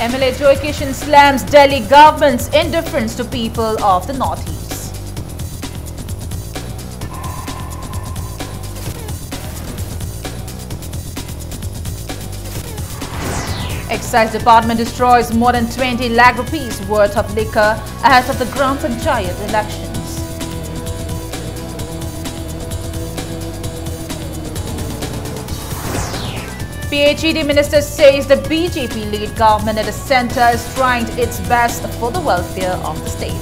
MLA Joy Kishan slams Delhi government's indifference to people of the Northeast. Excise Department destroys more than 20 lakh rupees worth of liquor ahead of the Gram Panchayat elections. PHED minister says the BJP-led government at the centre is trying its best for the welfare of the state.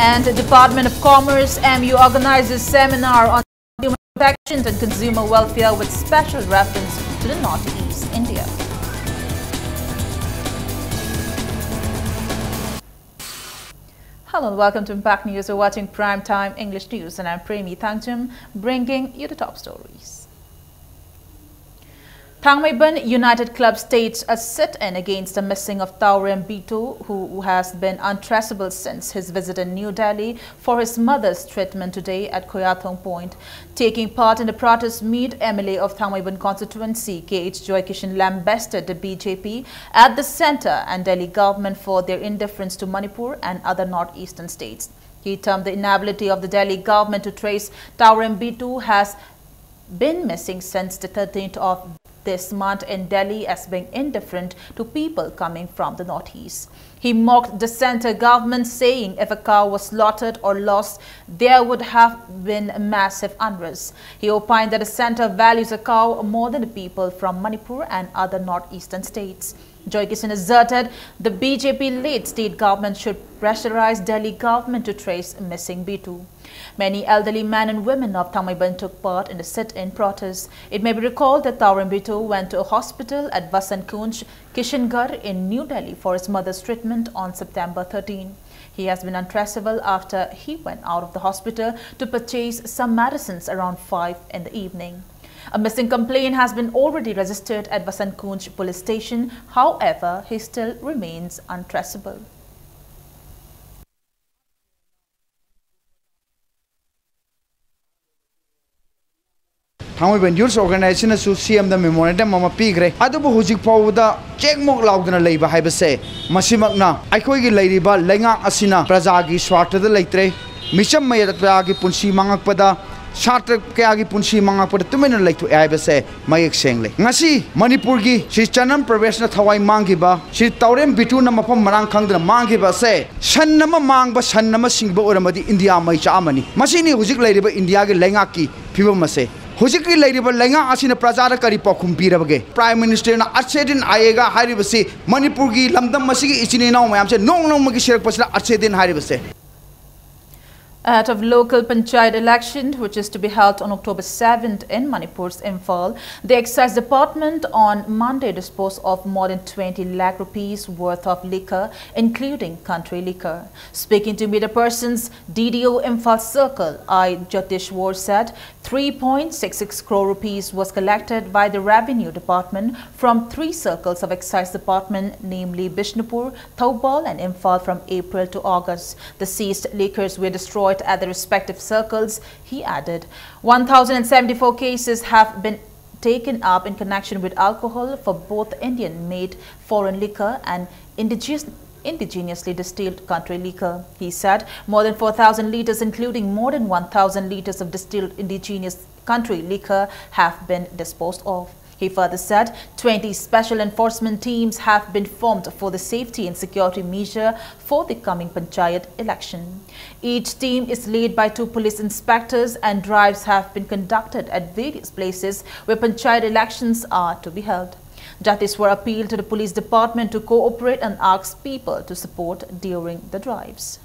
And the Department of Commerce MU organizes seminar on human protections and consumer welfare with special reference to the Northeast India. Hello and welcome to Impact News. You're watching Primetime English News and I'm Premi Thangchum bringing you the top stories. Thangmaiban United Club staged a sit-in against the missing of Taurem Bito, who has been untraceable since his visit in New Delhi for his mother's treatment today at Koyathong Point. Taking part in the protest meet, MLA of Thangmaiban constituency KH Joy Kishan lambasted the BJP at the centre and Delhi government for their indifference to Manipur and other northeastern states. He termed the inability of the Delhi government to trace Taurem Bito has been missing since the 13th of this month in Delhi as being indifferent to people coming from the northeast. He mocked the centre government, saying if a cow was slaughtered or lost, there would have been massive unrest. He opined that the centre values a cow more than the people from Manipur and other northeastern states. Joy Kishan asserted the BJP-led state government should pressurize Delhi government to trace missing Bito. Many elderly men and women of Thangmaiban took part in the sit-in protest. It may be recalled that Taurem Bito went to a hospital at Vasant Kunj, Kishangarh in New Delhi for his mother's treatment on September 13. He has been untraceable after he went out of the hospital to purchase some medicines around 5 in the evening. A missing complaint has been already registered at Vasant Kunj police station. However, he still remains untraceable. Thangmaiban Youth Organization asu CM the memorandum ama pigre adubu hujik fawda chekmok laudana leiba haibase masimakna aikhoigi leiriba lengak asina prajagi swartada leitre micham mayatagi punsi mangakpada Shatra Kagi Punshi Manga put a 2 minute like to Ibase, Mayek Shengle. Nasi, Manipurgi, she Chanam Professional Hawaii Mangiba, she Taurem Bituna Mapam Marang Kang the Mangiba say, Shanama Mangba Shanama Singbo or Madi India Mai Chamani. Masini Huzik Lady India Lengaki, people must say. Hujiki Lady Lenga Asina Prazara Karipokum Pirabage. Prime Minister Archedin Ayega Haribase, Manipurgi, Lamdam Masiki Ichinino, I'm saying no Magishir Pasla Archedin Haribase. Ahead of local panchayat election, which is to be held on October 7th in Manipur's Imphal, the Excise Department on Monday disposed of more than 20 lakh rupees worth of liquor, including country liquor. Speaking to media persons, DDO Imphal Circle, I. Jatishwar said 3.66 crore rupees was collected by the Revenue Department from 3 circles of Excise Department, namely Bishnupur, Thoubal and Imphal from April to August. The seized liquors were destroyed at the respective circles. He added, 1,074 cases have been taken up in connection with alcohol for both Indian-made foreign liquor and indigenously distilled country liquor. He said more than 4,000 litres, including more than 1,000 litres of distilled indigenous country liquor, have been disposed of. He further said 20 special enforcement teams have been formed for the safety and security measure for the coming panchayat election. Each team is led by 2 police inspectors and drives have been conducted at various places where panchayat elections are to be held. Jatishwar appealed to the police department to cooperate and asked people to support during the drives.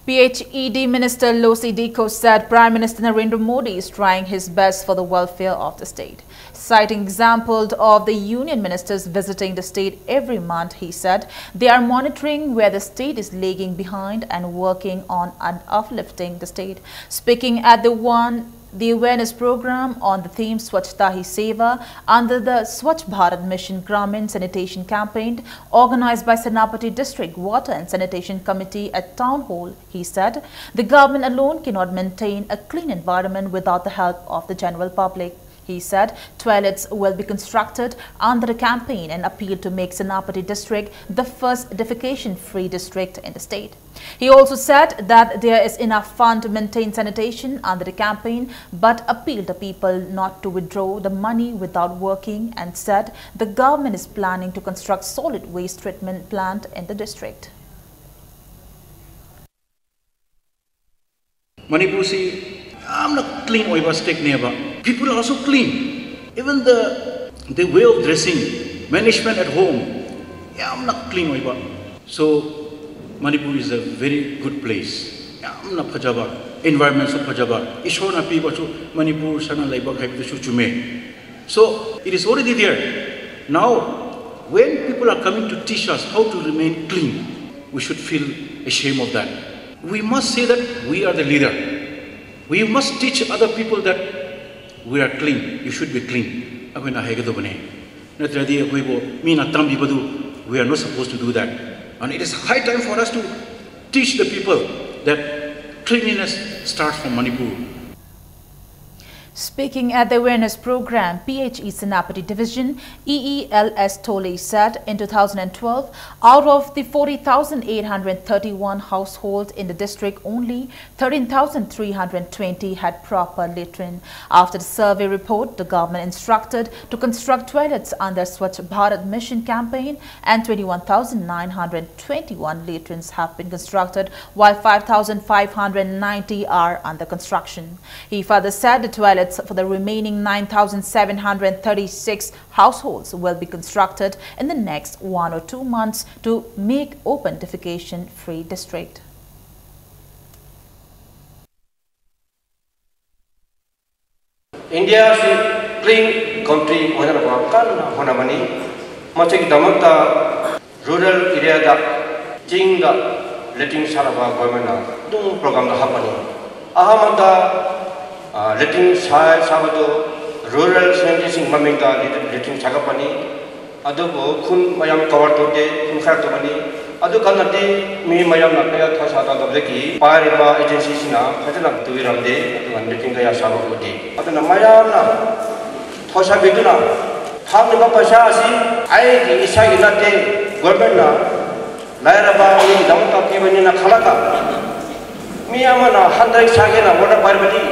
PHED Minister Losi Diko said Prime Minister Narendra Modi is trying his best for the welfare of the state. Citing examples of the union ministers visiting the state every month, he said they are monitoring where the state is lagging behind and working on uplifting the state. Speaking at the 1 The awareness program on the theme Swachhta Hi Seva under the Swachh Bharat Mission Gramin Sanitation Campaign organized by Senapati District Water and Sanitation Committee at Town Hall, he said, the government alone cannot maintain a clean environment without the help of the general public. He said toilets will be constructed under the campaign and appealed to make Senapati district the first defecation-free district in the state. He also said that there is enough fund to maintain sanitation under the campaign, but appealed to people not to withdraw the money without working, and said the government is planning to construct solid waste treatment plant in the district. Manipur I'm not clean over stick neighbor. People are also clean. Even the way of dressing, management at home, I'm not clean over. So Manipur is a very good place. I'm not pajaba. Environment so pajaba. Ishona people so Manipur sana laiba khai to chume. So it is already there. Now when people are coming to teach us how to remain clean, we should feel ashamed of that. We must say that we are the leader. We must teach other people that we are clean. You should be clean. We are not supposed to do that. And it is high time for us to teach the people that cleanliness starts from Manipur. Speaking at the awareness program, PHE Senapati Division, EELS Tole said in 2012, out of the 40,831 households in the district, only 13,320 had proper latrine. After the survey report, the government instructed to construct toilets under Swachh Bharat Mission campaign, and 21,921 latrines have been constructed, while 5,590 are under construction. He further said the toilets for the remaining 9,736 households will be constructed in the next 1 or 2 months to make open defecation-free district. India is a clean country. Rural area jing letting sarava government dung program letting Sabado rural sanitation Maminga letting Sagapani, Adobo, Kun Mayam Kawartote, Kunkartomani, Adukanati, me Mayam Napaya Tasada of the Key, Pariba agencies now, Patana to Virande, and letting Gaya Saboti. Atana Mayana, Tosa Biduna, Hamna Pasasi, I Isaginate, Gorbena, Lairaba, Damta Kivanina Kalaka, Miyamana, Handai Sagana, Water Parvati.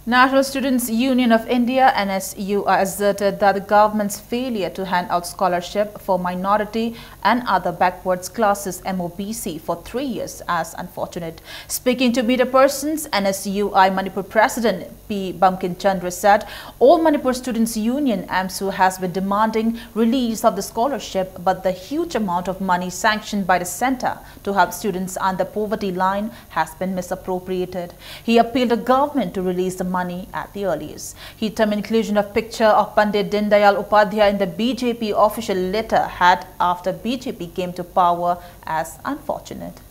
National Students Union of India (NSU) asserted that the government's failure to hand out scholarship for minority and other backwards classes (MOBC) for 3 years as unfortunate. Speaking to media persons, NSUI Manipur President P. Bamkin Chandra said all Manipur Students Union (AMSU) has been demanding release of the scholarship, but the huge amount of money sanctioned by the centre to help students under poverty line has been misappropriated. He appealed to government to release the money at the earliest. He termed inclusion of picture of Pandit Dindayal Upadhyay in the BJP official letter had after BJP came to power as unfortunate.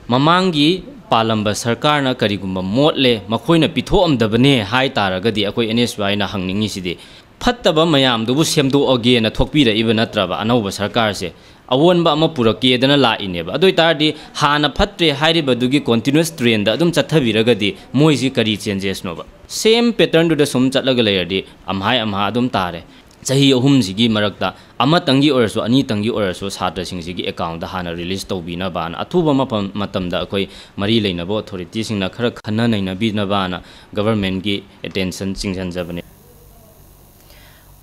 Mamangi Palamba Sarkarna Karigumba Motle, Makoina Pithom Dabane, Hai Taragadi, Akoi NSY na Hangningisidi. Pataba Mayam, the Wusiamdo again, a Tokpida even Atrava, Anova Sarkarse. Awon ba ama purake dana la ineba adoi tardi hana phatre hairiba dugi continuous trend da adum chathabiragadi moisi kari changes no ba same pattern to the sum chatlaga layadi amhai amha adum tare chahi ahum sigi marakta ama tangi oraso ani tangi oraso satra sing sigi account da hana release tobina ban athuba mapam matam da koi mari leina bo authority sing na khara khanna naina bina bana government gi attention singjan jabane.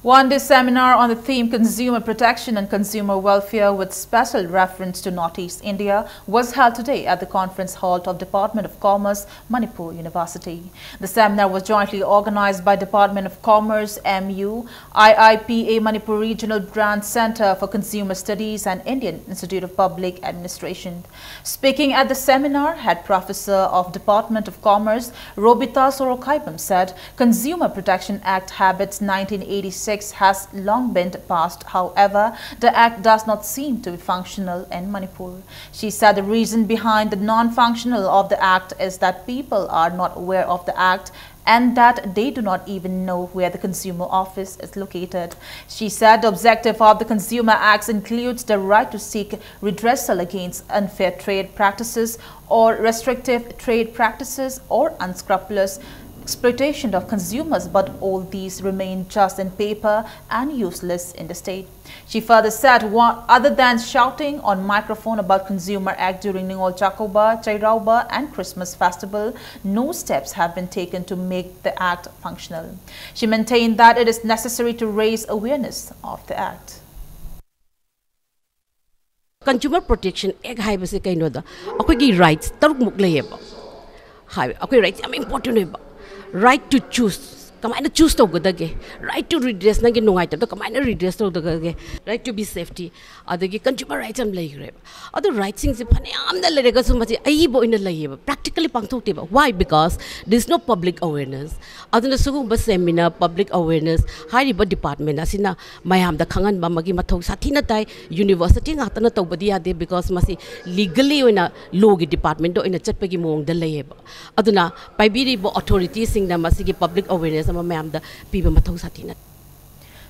One-day seminar on the theme Consumer Protection and Consumer Welfare with special reference to Northeast India was held today at the conference hall of Department of Commerce, Manipur University. The seminar was jointly organized by Department of Commerce, MU, IIPA Manipur Regional Brand Center for Consumer Studies and Indian Institute of Public Administration. Speaking at the seminar, Head Professor of Department of Commerce, Robita Sorokaibam said Consumer Protection Act Habits 1986 2006 has long been passed. However, the act does not seem to be functional in Manipur. She said the reason behind the non-functional of the act is that people are not aware of the act and that they do not even know where the Consumer Office is located. She said the objective of the Consumer Acts includes the right to seek redressal against unfair trade practices or restrictive trade practices or unscrupulous exploitation of consumers, but all these remain just in paper and useless in the state. She further said, other than shouting on microphone about Consumer Act during Ningol Chakoba, Chairauba and Christmas festival, no steps have been taken to make the act functional. She maintained that it is necessary to raise awareness of the act. Consumer Protection Act haibase kainoda akoigi rights taruk muk layeba hai akoi rights am important right to choose. Kamaina choose to godage right to redress na gi nungai ta kamaina redress to godage right to be safety adagi consumer rights am lai greba other rights things phane am na lerega sumati ai bo ina layeba practically pangthok teba. Why? Because there is no public awareness aduna sugumba seminar public awareness hariba department asina mayam da khangan ba magi mathok sathina tai university ngata na tobadi ade because masi legally oina law gi department do ina chatpagi mong da layeba aduna paibiri bo authorities sing na masi gi public awareness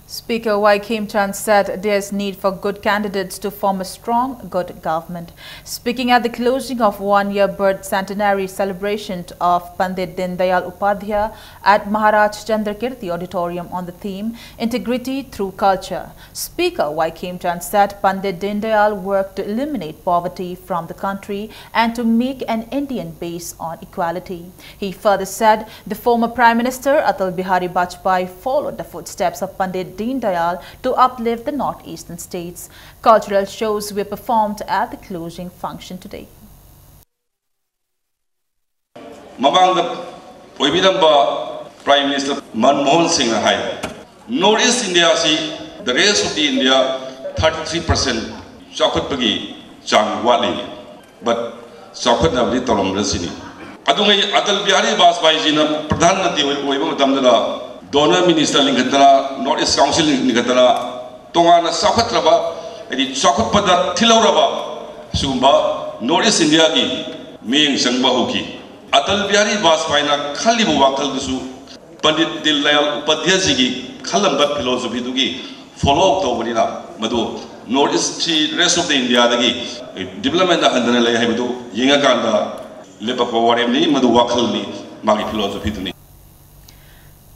Speaker Y. Kim Chan said there is need for good candidates to form a strong, good government. Speaking at the closing of one-year birth centenary celebration of Pandit Din Dayal Upadhyaya at Maharaj Chandrakirti Auditorium on the theme Integrity Through Culture, Speaker Y. Kim Chan said Pandit Din Dayal worked to eliminate poverty from the country and to make an Indian base on equality. He further said the former Prime Minister Atal Bihari Vajpayee followed the footsteps of Pandit Din Dayal to uplift the northeastern states. Cultural shows were performed at the closing function today. Mamang Prime Minister Manmohan Singh hai Northeast India si the rest of the India 33% chocolate pagi chang wali but chocolate na bli tolom rasini adungai Atal Bihari Vajpayee ji na pradhan mantri oiba matam da Donor Minister Lingatana, Northeast Council Lingatana, Tongana Sakatraba, and the Chakutpada Tilauraba, Sumba, Northeast India gi, Ming Sangba Hoki. Atal Bihari Vajpayee Kalibu Wakal Dusu, Pandit Dayal Upadhyaya Kalamba philosophy dugi follow up to Bodina, Madu, Northeast rest of the India dagi, development handana lay Habidu, Yingakanda, Lepapawaremni, Madu Wakalni, Magi philosophy to me.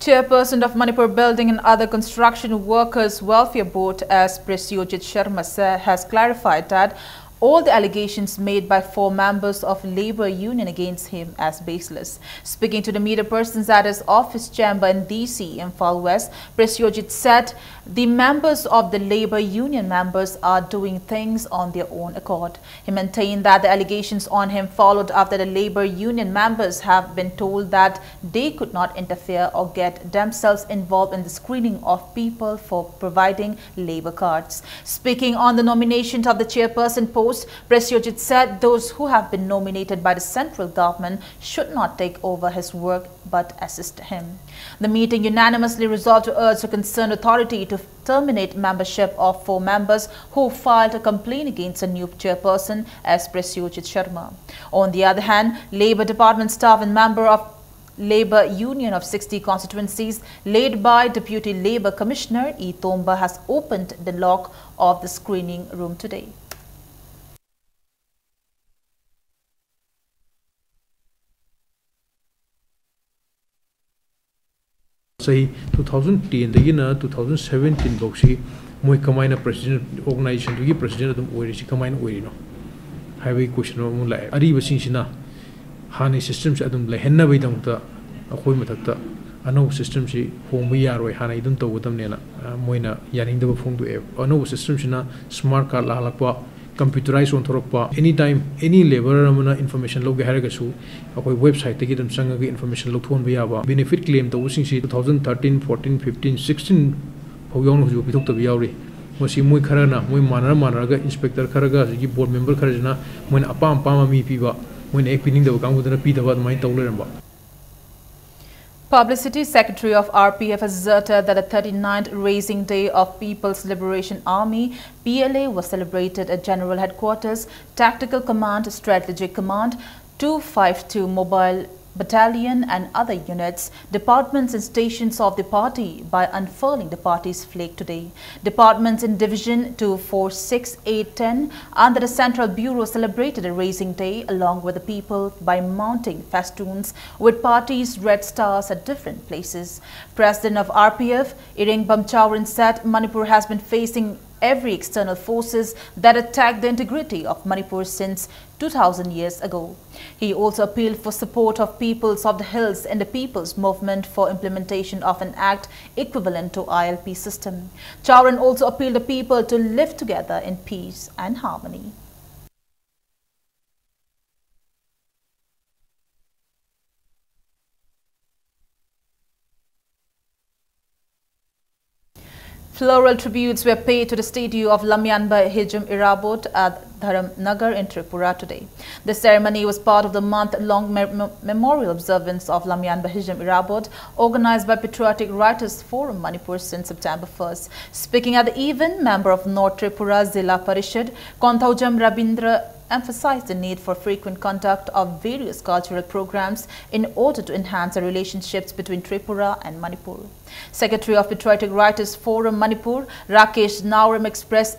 Chairperson of Manipur Building and Other Construction Workers Welfare Board, as Prasyojit Sharma has clarified that all the allegations made by 4 members of Labour Union against him as baseless. Speaking to the media persons at his office chamber in DC, Imphal West, Prasyojit said the members of the Labour Union members are doing things on their own accord. He maintained that the allegations on him followed after the Labour Union members have been told that they could not interfere or get themselves involved in the screening of people for providing Labour cards. Speaking on the nomination of the chairperson post, Prasyojit said those who have been nominated by the central government should not take over his work but assist him. The meeting unanimously resolved to urge the concerned authority to terminate membership of 4 members who filed a complaint against a new chairperson, as Prasyojit Sharma. On the other hand, Labour Department staff and member of Labour Union of 60 constituencies, led by Deputy Labour Commissioner E. Tomba, has opened the lock of the screening room today. Say 2010 dagina 2017 boxi moi kamaina president organization to gi president dum oiri si kamaina oiri no highway question mo la ari basing sina hani system se adum la henna bai dam ta akoi mathakta ano system si hong bi yaroi hana idum to budam ne na moina yaning da phong du e ano system sina smart card la halakwa computerized on thorokpa anytime any laborer amana information log haraga su akoi website tagi dam sanga gi information log thon biya ba benefit claim to using si 2013 14 15 16 phogong hu bitok to biyawri mosi moi kharana moi manara ga inspector kharaga gi board member kharajna moi apam mi pi ba moi ek pining da kang budana pi da ba mai tawleramba. Publicity Secretary of RPF asserted that the 39th Raising Day of People's Liberation Army PLA was celebrated at General Headquarters, Tactical Command, Strategic Command, 252 Mobile Battalion and other units, departments and stations of the party by unfurling the party's flag today. Departments in Division 2, 4, 6, 8, 10 under the Central Bureau celebrated a Raising Day along with the people by mounting festoons with party's red stars at different places. President of RPF, Iring Bamchaurin, said Manipur has been facing every external forces that attack the integrity of Manipur since 2000 years ago. He also appealed for support of peoples of the hills in the people's movement for implementation of an act equivalent to ILP system. Chaurin also appealed to people to live together in peace and harmony. Floral tributes were paid to the statue of Lamyanba Hijam Irabot at Dharamnagar in Tripura today. The ceremony was part of the month-long memorial observance of Lamyanba Hijam Irabot, organized by Patriotic Writers Forum Manipur since September 1st. Speaking at the event, member of North Tripura Zilla Parishad, Konthaujam Rabindra emphasized the need for frequent conduct of various cultural programs in order to enhance the relationships between Tripura and Manipur. Secretary of Patriotic Writers Forum Manipur, Rakesh Nauram, expressed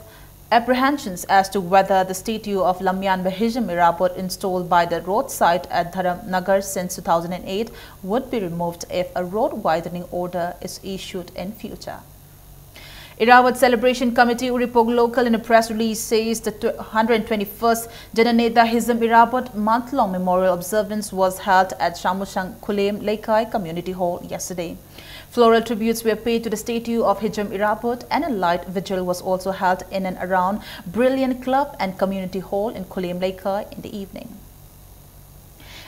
apprehensions as to whether the statue of Lamyanba Hijam Irabot installed by the roadside at Dharamnagar since 2008 would be removed if a road widening order is issued in future. Irabot Celebration Committee Uripog Local in a press release says the 121st Jananeta Hizam Irabot month-long memorial observance was held at Shamushang Kulem Laikai Community Hall yesterday. Floral tributes were paid to the statue of Hijam Irabot and a light vigil was also held in and around Brilliant Club and Community Hall in Kulem Laikai in the evening.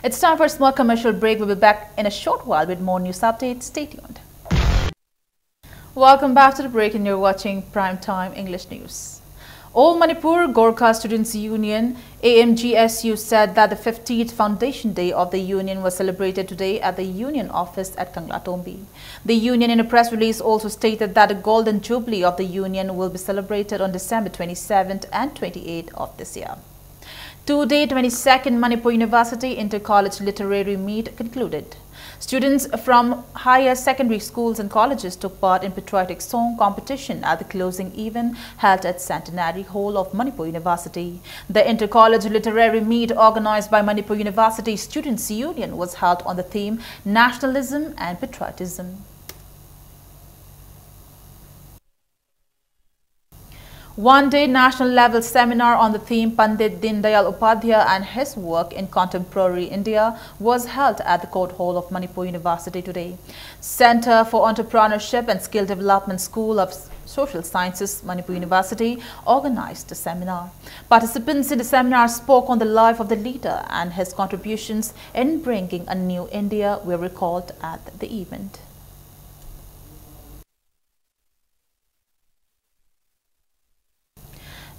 It's time for a small commercial break. We'll be back in a short while with more news updates. Stay tuned. Welcome back to the break and you're watching Primetime English News. All Manipur Gorkha Students Union AMGSU said that the 50th Foundation Day of the Union was celebrated today at the Union office at Kanglatombi. The Union in a press release also stated that the Golden Jubilee of the Union will be celebrated on December 27th and 28th of this year. Today, 22nd Manipur University Inter-College Literary Meet concluded. Students from higher secondary schools and colleges took part in patriotic song competition at the closing event held at Centenary Hall of Manipur University. The Inter-College Literary Meet organized by Manipur University Students' Union was held on the theme Nationalism and Patriotism. One-day national-level seminar on the theme Pandit Dindayal Upadhyaya and his work in contemporary India was held at the Court Hall of Manipur University today. Center for Entrepreneurship and Skill Development School of Social Sciences, Manipur University, organized the seminar. Participants in the seminar spoke on the life of the leader and his contributions in bringing a new India were recalled at the event.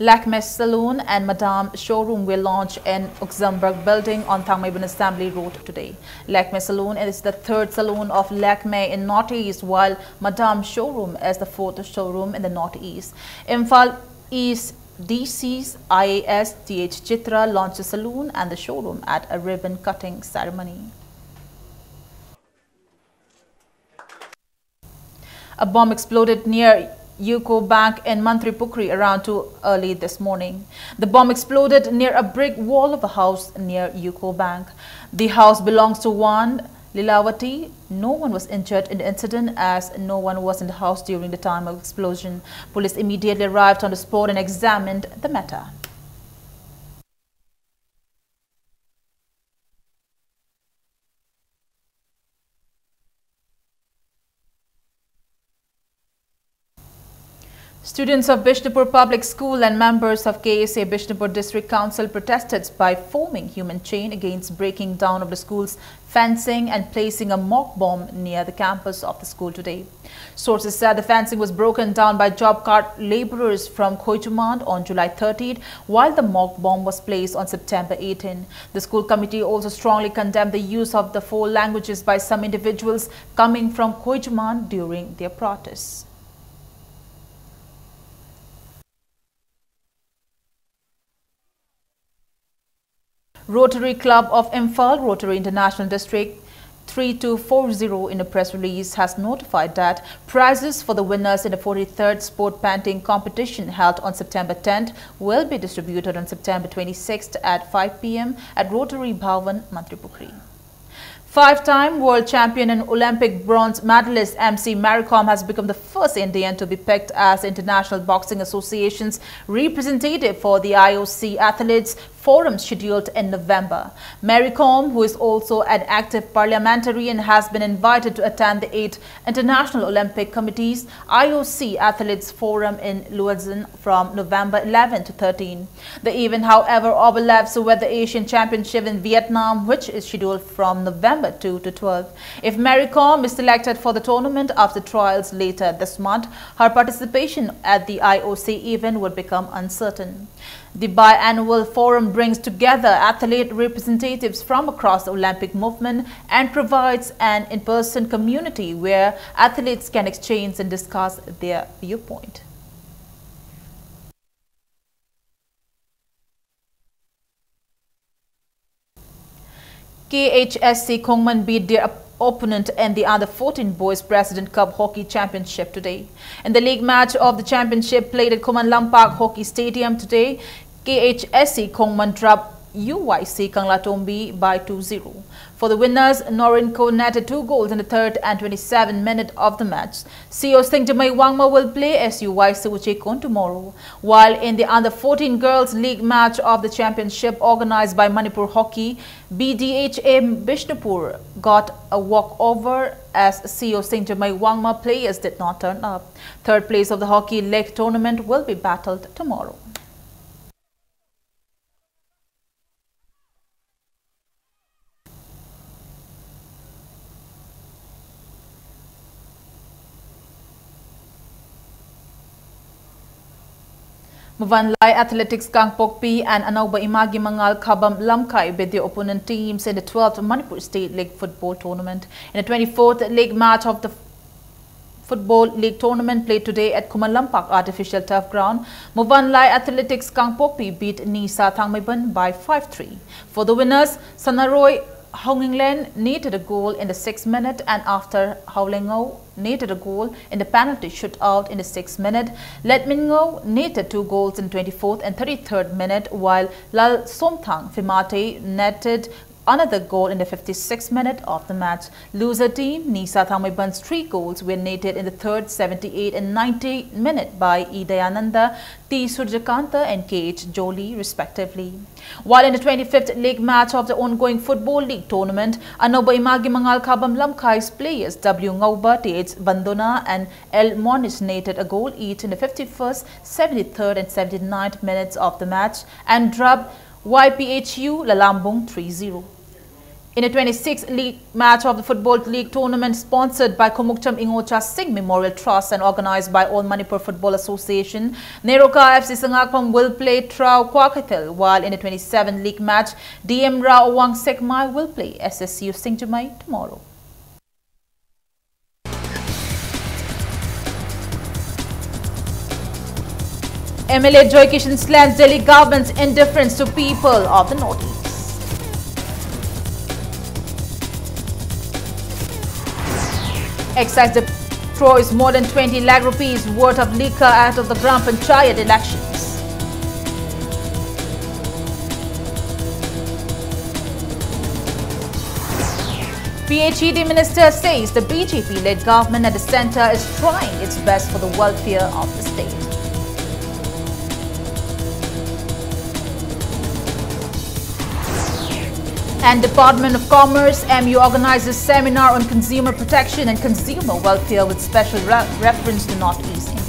Lakme Saloon and Madame Showroom will launch in Luxembourg building on Thangmaiban Assembly Road today. Lakme Saloon is the third saloon of Lakme in Northeast, while Madame Showroom is the fourth showroom in the Northeast. Imphal East DC's IAS TH Chitra launched the saloon and the showroom at a ribbon cutting ceremony. A bomb exploded near UCO Bank in Mantripukri around 2 early this morning. The bomb exploded near a brick wall of a house near UCO Bank. The house belongs to one Lilavati. No one was injured in the incident as no one was in the house during the time of explosion. Police immediately arrived on the spot and examined the matter. Students of Bishnupur Public School and members of KSA Bishnupur District Council protested by forming human chain against breaking down of the school's fencing and placing a mock bomb near the campus of the school today. Sources said the fencing was broken down by job cart laborers from Khojumand on July 30th, while the mock bomb was placed on September 18. The school committee also strongly condemned the use of the 4 languages by some individuals coming from Khojumand during their protests. Rotary Club of Imphal, Rotary International District 3240 in a press release has notified that prizes for the winners in the 43rd Sport Painting competition held on September 10th will be distributed on September 26th at 5 p.m. at Rotary Bhavan, Manipur. 5-time world champion and Olympic bronze medalist MC Maricom has become the first Indian to be picked as International Boxing Association's representative for the IOC Athletes Forum scheduled in November. Maricom, who is also an active parliamentarian, has been invited to attend the 8th International Olympic Committee's IOC Athletes Forum in Lausanne from November 11 to 13. The event, however, overlaps with the Asian Championship in Vietnam, which is scheduled from November 2 to 12. If Maricom is selected for the tournament after trials later this month, her participation at the IOC event would become uncertain. The biannual forum brings together athlete representatives from across the Olympic movement and provides an in-person community where athletes can exchange and discuss their viewpoint. KHSC Kongman beat their opponent in the Under-14 Boys President Cup Hockey Championship today. In the league match of the championship played at Kuman Lampak Hockey Stadium today, KHSC Kongman dropped UYC Kanglatombi by 2-0. For the winners, Norinco netted 2 goals in the 3rd and 27th minute of the match. CO Singtamay Wangma will play SUYC Uchekon tomorrow. While in the Under-14 Girls League match of the championship organized by Manipur Hockey, BDHM Bishnupur got a walkover as CO Singtamay Wangma players did not turn up. 3rd place of the Hockey League tournament will be battled tomorrow. Muvanlai Athletics Kangpokpi and Anauba Imagi Mangal Kabam Lamkai beat their opponent teams in the 12th Manipur State League Football Tournament. In the 24th league match of the Football League Tournament played today at Kumalampak Artificial Turf Ground, Muvanlai Athletics Kangpokpi beat Nisa Thangmaiban by 5-3. For the winners, Sanaroy Honginglen needed a goal in the 6th minute, and after Howlingao needed a goal in the penalty shootout in the 6th minute. Letmingo needed 2 goals in 24th and 33rd minute, while Lal Somthang Fimate netted another goal in the 56th minute of the match. Loser team Nisa Thangmaiban's 3 goals were netted in the 3rd, 78th and 90th minute by Idayananda, T. Surjakanta and KH Jolie respectively. While in the 25th league match of the ongoing Football League tournament, Anoba Imagi Mangal Kabam Lamkai's players W. Ngauba, T.H. Bandona and L. Monish netted a goal each in the 51st, 73rd and 79th minutes of the match and dropped YPHU Lalambung 3-0. In the 26th league match of the Football League tournament sponsored by Komukcham Ingocha Singh Memorial Trust and organized by All Manipur Football Association, Neroka FC Sangakpam will play Trau Kwakathil, while in the 27th league match, DM Rao Wang Sekmai will play SSU Singjamai tomorrow. MLA Joy Kishan slams Delhi government's indifference to people of the Northeast. Excise destroys more than 20 lakh rupees worth of liquor out of the Gram Panchayat elections. PHED minister says the BJP-led government at the centre is trying its best for the welfare of the state. And Department of Commerce, MU organizes seminar on consumer protection and consumer welfare with special reference to Northeast India.